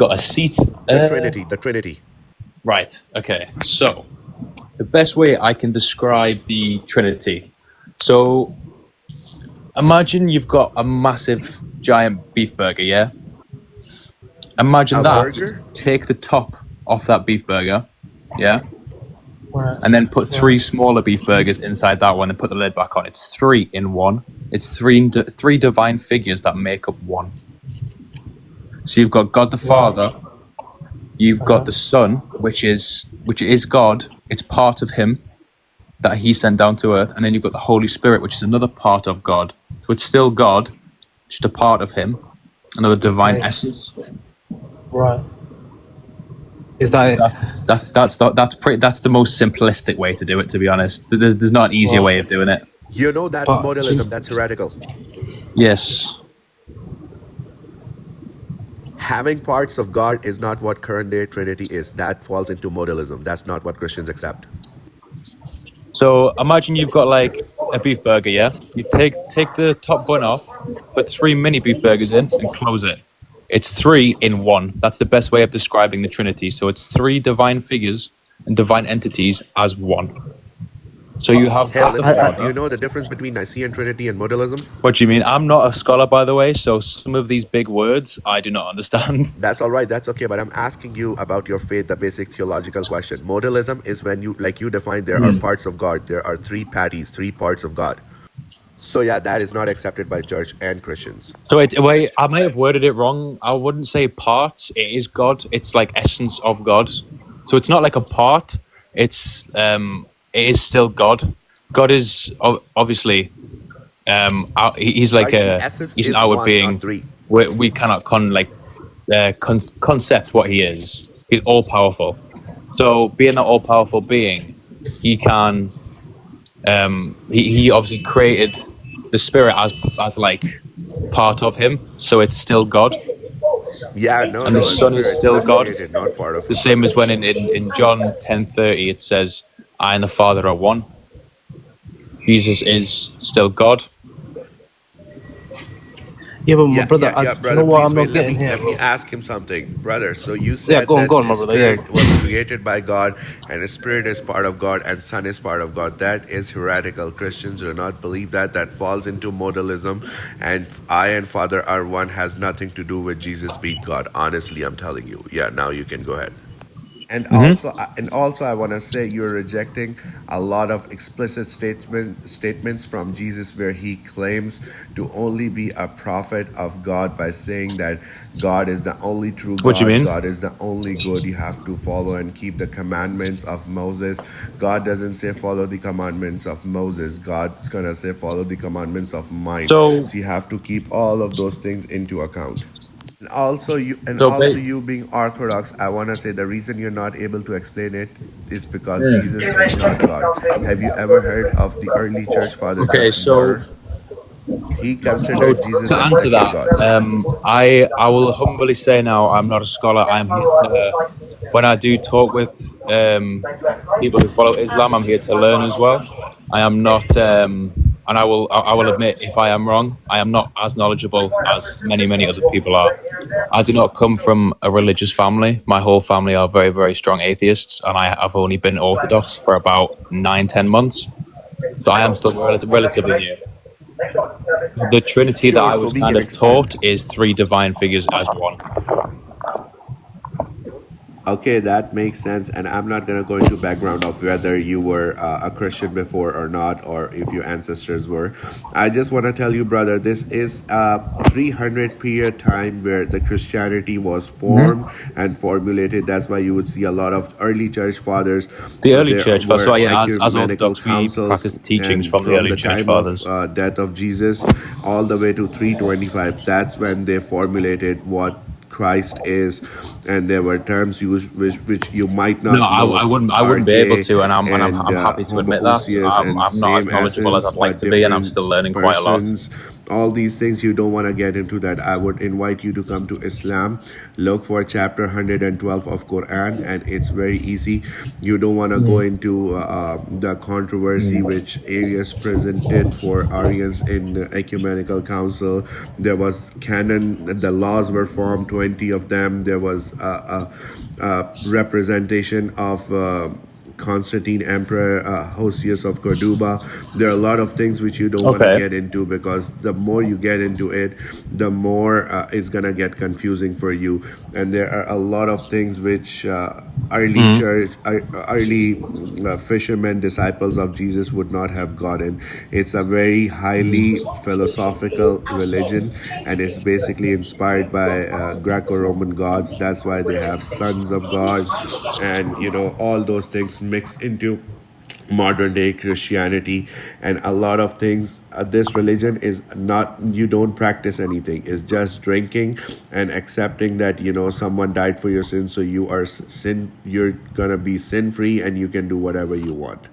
got a seat. The Trinity. Right. Okay. So the best way I can describe the Trinity. So imagine you've got a massive, giant beef burger. Yeah. Imagine A that. burger? Take the top off that beef burger. Yeah. Right. And then put three smaller beef burgers inside that one and put the lid back on. It's 3 in one. It's three divine figures that make up one. So you've got God the Father, you've got the Son, which is God. It's part of Him that He sent down to earth, and then you've got the Holy Spirit, which is another part of God. So it's still God, just a part of Him, another divine essence. Right. Is that it? That's the most simplistic way to do it, to be honest. There's not an easier way of doing it. You know that's modalism. That's heretical. Yes. Having parts of God is not what current day Trinity is. That falls into modalism. That's not what Christians accept. So imagine you've got like a beef burger, yeah? You take the top bun off, put 3 mini beef burgers in, and close it. It's 3 in one. That's the best way of describing the Trinity. So it's 3 divine figures and divine entities as one. So you have. Hey, listen, do you know the difference between Nicene Trinity and modalism? What do you mean? I'm not a scholar, by the way, so some of these big words I do not understand. That's all right. That's okay. But I'm asking you about your faith, the basic theological question. Modalism is when you, like you define, there are parts of God. There are 3 patties, 3 parts of God. So yeah, that is not accepted by church and Christians. So wait, I may have worded it wrong. I wouldn't say parts. It is God. It's like essence of God. So it's not like a part. It's it is still God. God is obviously he's like he's an outward being. We cannot concept what he is. He's all powerful. So being that all powerful being, he can he obviously created the spirit as like part of him. So it's still God. Yeah, no, and the Son is still God. Created, not part of the same as when in John 10:30 it says, "I and the Father are one." Jesus is still God. Yeah, but my brother, brother, you know what I'm please not wait, getting here, let me bro. ask him something, brother. So you said go on, that my the brother. Spirit was created by God, and the Spirit is part of God, and Son is part of God. That is heretical. Christians do not believe that. That falls into modalism, and I and Father are one has nothing to do with Jesus being God. Honestly, I'm telling you. Yeah, now you can go ahead. And also, I want to say you're rejecting a lot of explicit statements from Jesus where he claims to only be a prophet of God by saying that God is the only true God. What do you mean? God is the only good. You have to follow and keep the commandments of Moses. God doesn't say follow the commandments of Moses. God's gonna say follow the commandments of mine. So you have to keep all of those things into account. And also you being Orthodox, I want to say the reason you're not able to explain it is because Jesus is not God. Have you ever heard of the early church father? Okay, so he considered Jesus to as answer second that, God. I will humbly say now I'm not a scholar. I'm here to, when I do talk with people who follow Islam, I'm here to learn as well. I am not, and I will admit if I am wrong, I am not as knowledgeable as many other people are. I do not come from a religious family. My whole family are very, very strong atheists, and I have only been Orthodox for about 9-10 months. So I am still relatively new. The Trinity that I was kind of taught is 3 divine figures as one. Okay, that makes sense, and I'm not going to go into background of whether you were a Christian before or not, or if your ancestors were. I just want to tell you, brother, this is a 300 period time where the Christianity was formed and formulated. That's why you would see a lot of early church fathers. The early church fathers, so yeah, as Orthodox, we practice the teachings from the early church fathers. Of death of Jesus all the way to 325. That's when they formulated what Christ is, and there were terms used which you might not know. I wouldn't be able to, and I'm happy to admit that. I'm not as knowledgeable as I'd like to be, and I'm still learning quite a lot. all these things, you don't want to get into that. I would invite you to come to Islam, look for chapter 112 of Quran, and it's very easy. You don't want to go into the controversy which Arius presented for Arians in the ecumenical council. There was canon, the laws were formed, 20 of them. There was a representation of Constantine Emperor Hosius of Cordoba. There are a lot of things which you don't want to get into, because the more you get into it, the more it's going to get confusing for you. And there are a lot of things which early church, early fishermen, disciples of Jesus would not have gotten. It's a very highly philosophical religion, and it's basically inspired by Greco-Roman gods. That's why they have sons of God, and all those things mixed into modern day Christianity. And a lot of things, this religion is not, you don't practice anything. It's just drinking and accepting that someone died for your sins, so you're gonna be sin free and you can do whatever you want.